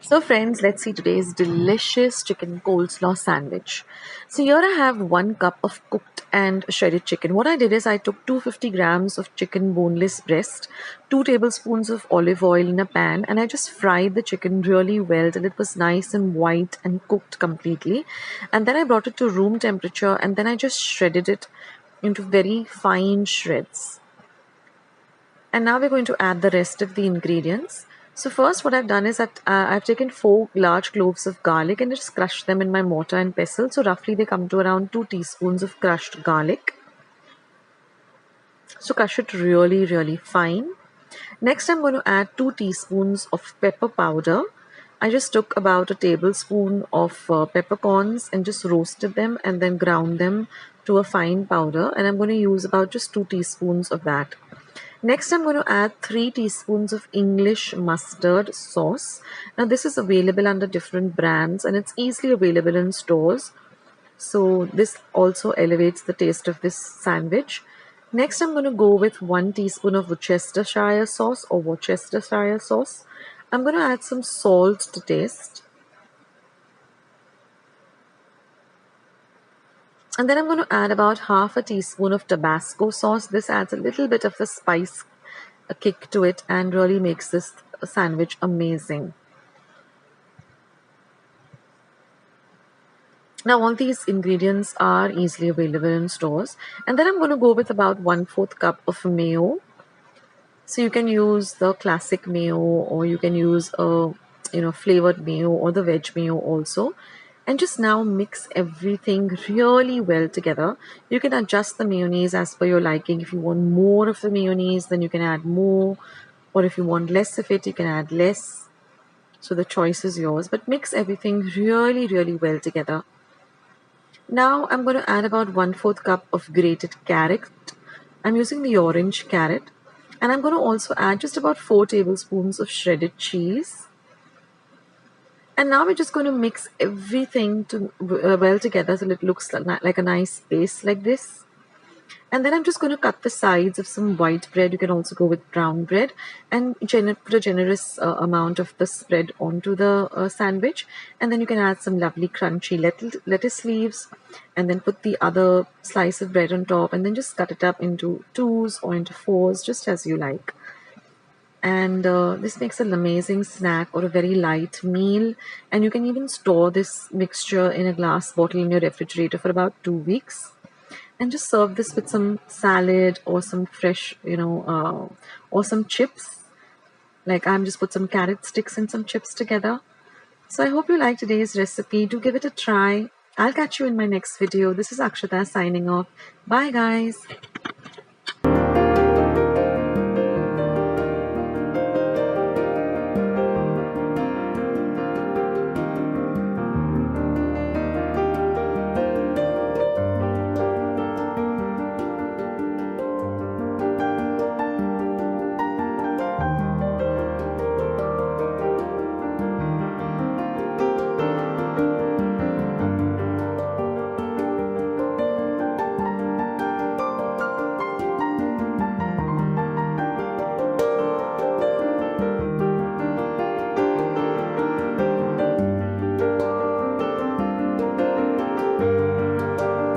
So friends, let's see today's delicious chicken coleslaw sandwich. So here I have 1 cup of cooked and shredded chicken. What I did is I took 250 grams of chicken boneless breast, 2 tablespoons of olive oil in a pan, and I just fried the chicken really well till it was nice and white and cooked completely. And then I brought it to room temperature and then I just shredded it into very fine shreds. And now we're going to add the rest of the ingredients. So first what I've done is I've taken 4 large cloves of garlic and just crushed them in my mortar and pestle. So roughly they come to around 2 teaspoons of crushed garlic. So crush it really fine. Next I'm going to add 2 teaspoons of pepper powder. I just took about a tablespoon of peppercorns and just roasted them and then ground them to a fine powder, and I'm going to use about just 2 teaspoons of that. Next, I'm going to add 3 teaspoons of English mustard sauce. Now, this is available under different brands and it's easily available in stores. So, this also elevates the taste of this sandwich. Next, I'm going to go with 1 teaspoon of Worcestershire sauce or Worcestershire sauce. I'm going to add some salt to taste. And then I'm going to add about half a teaspoon of Tabasco sauce. This adds a little bit of the spice kick to it and really makes this sandwich amazing. Now all these ingredients are easily available in stores. And then I'm going to go with about 1/4 cup of mayo. So you can use the classic mayo or you can use a flavored mayo or the veg mayo also. And just now mix everything really well together. You can adjust the mayonnaise as per your liking. If you want more of the mayonnaise, then you can add more. Or if you want less of it, you can add less. So the choice is yours. But mix everything really well together. Now I'm going to add about 1/4 cup of grated carrot. I'm using the orange carrot. And I'm going to also add just about 4 tablespoons of shredded cheese. And now we're just going to mix everything well together so it looks like a nice paste like this. And then I'm just going to cut the sides of some white bread. You can also go with brown bread and put a generous amount of the spread onto the sandwich. And then you can add some lovely crunchy lettuce leaves and then put the other slice of bread on top and then just cut it up into 2s or into 4s, just as you like. And this makes an amazing snack or a very light meal, and you can even store this mixture in a glass bottle in your refrigerator for about 2 weeks and just serve this with some salad or some fresh or some chips. Like I'm just put some carrot sticks and some chips together. So I hope you like today's recipe. Do give it a try. I'll catch you in my next video. This is Akshata signing off. Bye guys.